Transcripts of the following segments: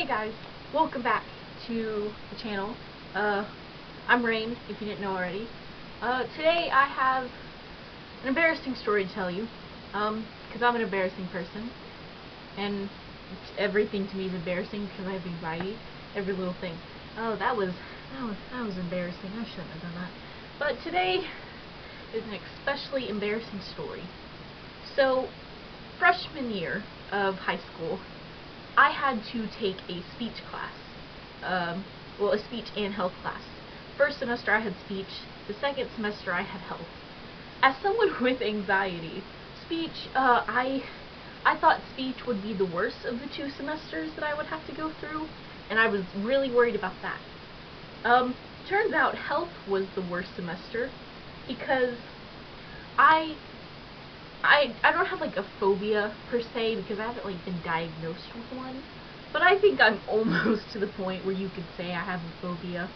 Hey guys, welcome back to the channel. I'm Raine, if you didn't know already. Today I have an embarrassing story to tell you, because I'm an embarrassing person, and everything to me is embarrassing because I have anxiety, every little thing. Oh, that was embarrassing. I shouldn't have done that. But today is an especially embarrassing story. So, freshman year of high school, I had to take a speech class. Well, a speech and health class. First semester I had speech. The second semester I had health. As someone with anxiety, speech, I thought speech would be the worst of the two semesters that I would have to go through, and I was really worried about that. Turns out health was the worst semester because I don't have like a phobia per se because I haven't like been diagnosed with one, but I think I'm almost to the point where you could say I have a phobia.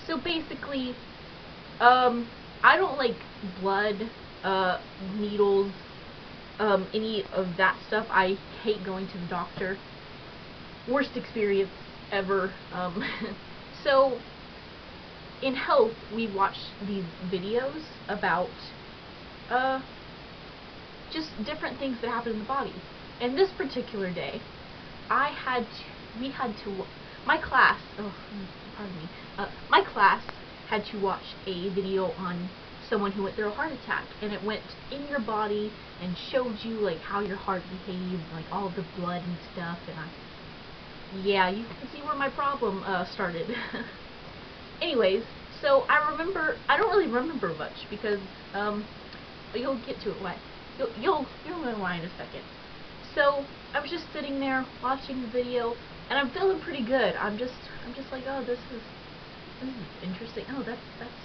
So basically, I don't like blood, needles, any of that stuff. I hate going to the doctor. Worst experience ever. So in health, we watched these videos about just different things that happen in the body. And this particular day, my class had to watch a video on someone who went through a heart attack, and it went in your body and showed you like how your heart behaved, like all of the blood and stuff, and yeah, you can see where my problem started. Anyways, so I don't really remember much because you'll get to it why. You'll know why in a second. So I was just sitting there watching the video, and I'm feeling pretty good. I'm just like, oh, this is interesting. Oh, that's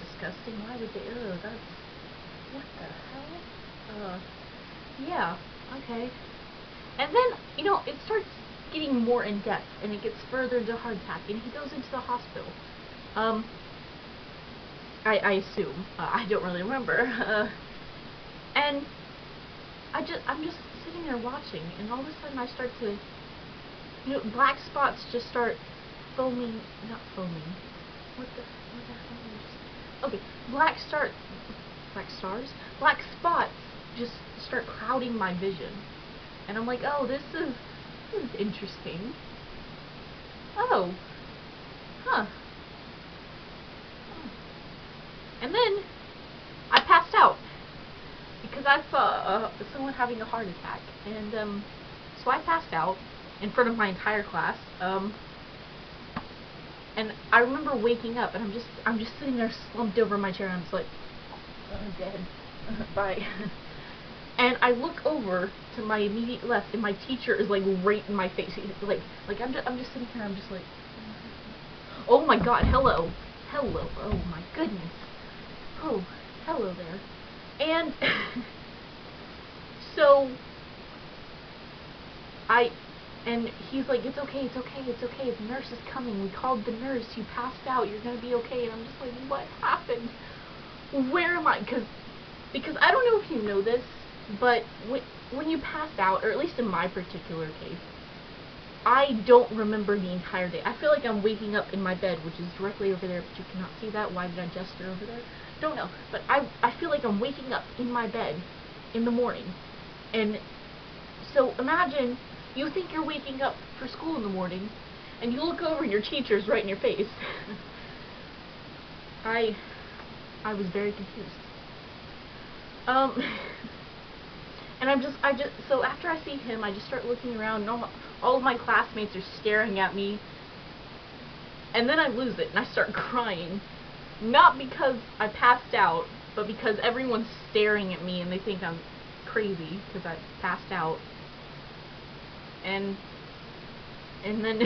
disgusting. Why would they? Oh, that's what the hell? Yeah, okay. And then it starts getting more in depth, and it gets further into heart attack, and he goes into the hospital. I assume. I don't really remember. And I'm just sitting there watching, and all of a sudden I start to, black spots just start foaming, not foaming. What the hell? Okay, black spots just start clouding my vision, and I'm like, oh, this is interesting. Oh, huh. And then I passed out because I saw someone having a heart attack, and so I passed out in front of my entire class. And I remember waking up, and I'm just sitting there slumped over my chair, and I'm just like, I'm dead. Bye. And I look over to my immediate left, and my teacher is like right in my face. Like I'm just sitting here. I'm just like, oh my God, hello. Oh my goodness. Oh, hello there. And so and he's like, it's okay, the nurse is coming, we called the nurse, you passed out, you're gonna be okay. And I'm just like, what happened? Where am I? Because I don't know if you know this, but when you pass out, or at least in my particular case, I don't remember the entire day. I feel like I'm waking up in my bed, which is directly over there, but you cannot see that. Why did I gesture over there? Don't know. But I feel like I'm waking up in my bed in the morning. And so imagine you think you're waking up for school in the morning, and you look over and your teacher's right in your face. I was very confused. And so after I see him, I just start looking around, and all of my classmates are staring at me, and then I lose it, and I start crying. Not because I passed out, but because everyone's staring at me, and they think I'm crazy, because I passed out. And then,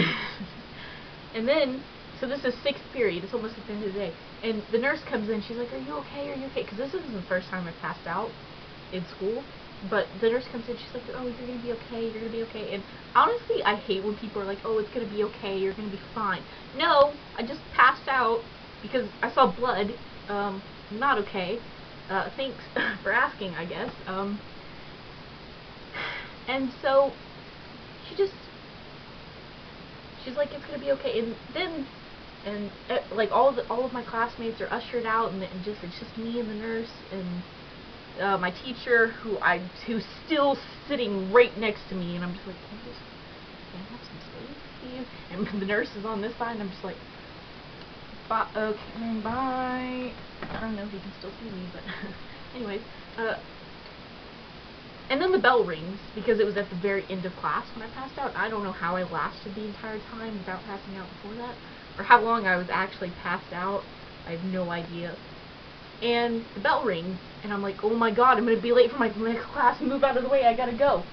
so this is 6th period, it's almost at the end of the day, and the nurse comes in, she's like, are you okay, because this isn't the first time I passed out in school. But the nurse comes in, she's like, oh, you're going to be okay, and honestly, I hate when people are like, oh, it's going to be okay, you're going to be fine. No, I just passed out because I saw blood. Not okay. Thanks for asking, I guess. And so, she's like, it's gonna be okay. And then, like all of my classmates are ushered out, and it's just me and the nurse and my teacher, who's still sitting right next to me, and I'm just like, can I have some space, please? And the nurse is on this side, and I'm just like, bye, okay, bye. I don't know if you can still see me, but anyways, and then the bell rings, because it was at the very end of class when I passed out. I don't know how I lasted the entire time without passing out before that, or how long I was actually passed out. I have no idea. And the bell rings, and I'm like, oh my god, I'm going to be late for my next class, move out of the way, I gotta go.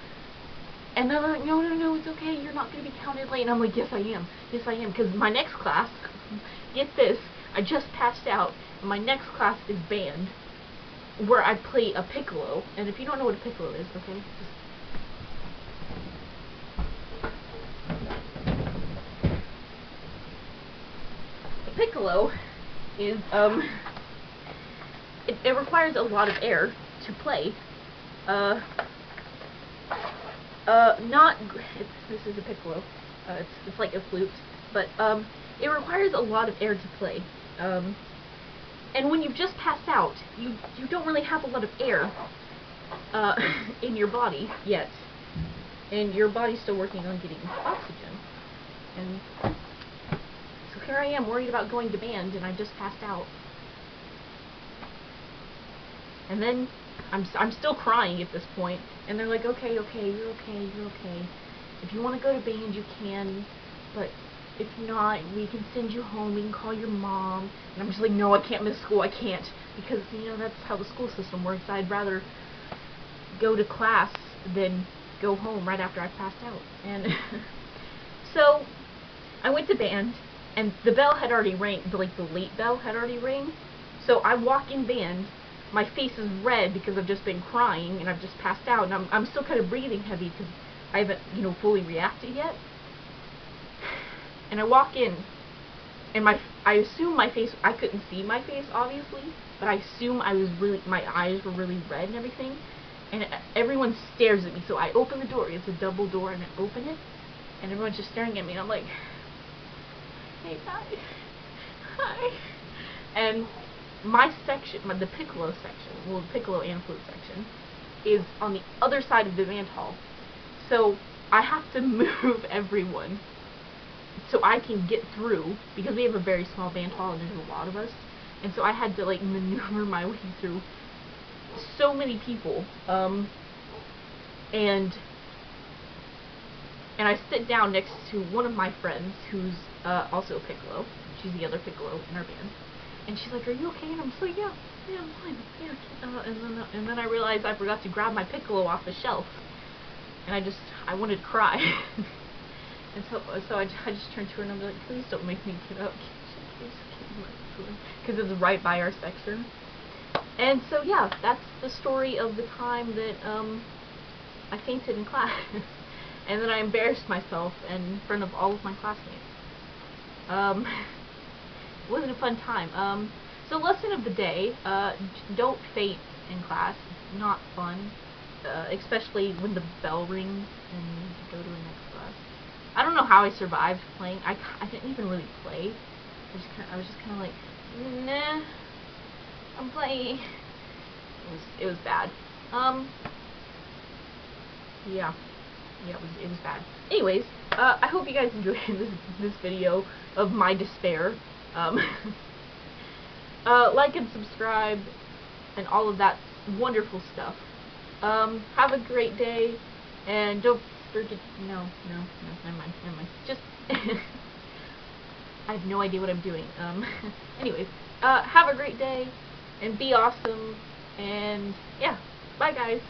And they're like, no, it's okay, you're not going to be counted late. And I'm like, yes I am, because my next class, get this, I just passed out, and my next class is band, where I play a piccolo. And if you don't know what a piccolo is, okay, a piccolo is, it requires a lot of air to play. This is a piccolo. It's like a flute, but it requires a lot of air to play. And when you've just passed out, you don't really have a lot of air in your body yet, and your body's still working on getting oxygen. And so here I am, worried about going to band, and I just passed out. And then I'm still crying at this point, and they're like, okay, you're okay. If you want to go to band, you can, but if not, we can send you home, we can call your mom. And I'm just like, no, I can't miss school, I can't, because, you know, that's how the school system works. I'd rather go to class than go home right after I passed out. And so I went to band, and the bell had already rang, the late bell had already rang. So I walk in band, my face is red because I've just been crying and I've just passed out, and I'm still kind of breathing heavy because I haven't, you know, fully reacted yet. And I walk in, and I assume my face, I couldn't see my face obviously, but I assume my eyes were really red and everything, and everyone stares at me. So I open the door, it's a double door, and I open it, and everyone's just staring at me, and I'm like, hey guys, hi. And my section, the piccolo section, well, the piccolo and flute section, is on the other side of the band hall. So I have to move everyone so I can get through, because we have a very small band hall and there's a lot of us. And so I had to like maneuver my way through so many people. And I sit down next to one of my friends who's also a piccolo. She's the other piccolo in our band. And she's like, are you okay? And I'm just like, yeah, I'm fine. Yeah. And then I realized I forgot to grab my piccolo off the shelf. And I wanted to cry. And so I just turned to her and I'm like, please don't make me get up. Because it's right by our section. And so yeah, that's the story of the time that I fainted in class. And then I embarrassed myself in front of all of my classmates. It wasn't a fun time. So lesson of the day, don't faint in class. It's not fun, especially when the bell rings and you go to the next class. I don't know how I survived playing. I didn't even really play. I was just kind of like, nah, I'm playing. It was bad. Yeah, it was bad. Anyways, I hope you guys enjoyed this video of my despair. Like and subscribe and all of that wonderful stuff. Have a great day, and don't forget, no, never mind. Just, I have no idea what I'm doing. Anyways, have a great day, and be awesome, and yeah, bye guys.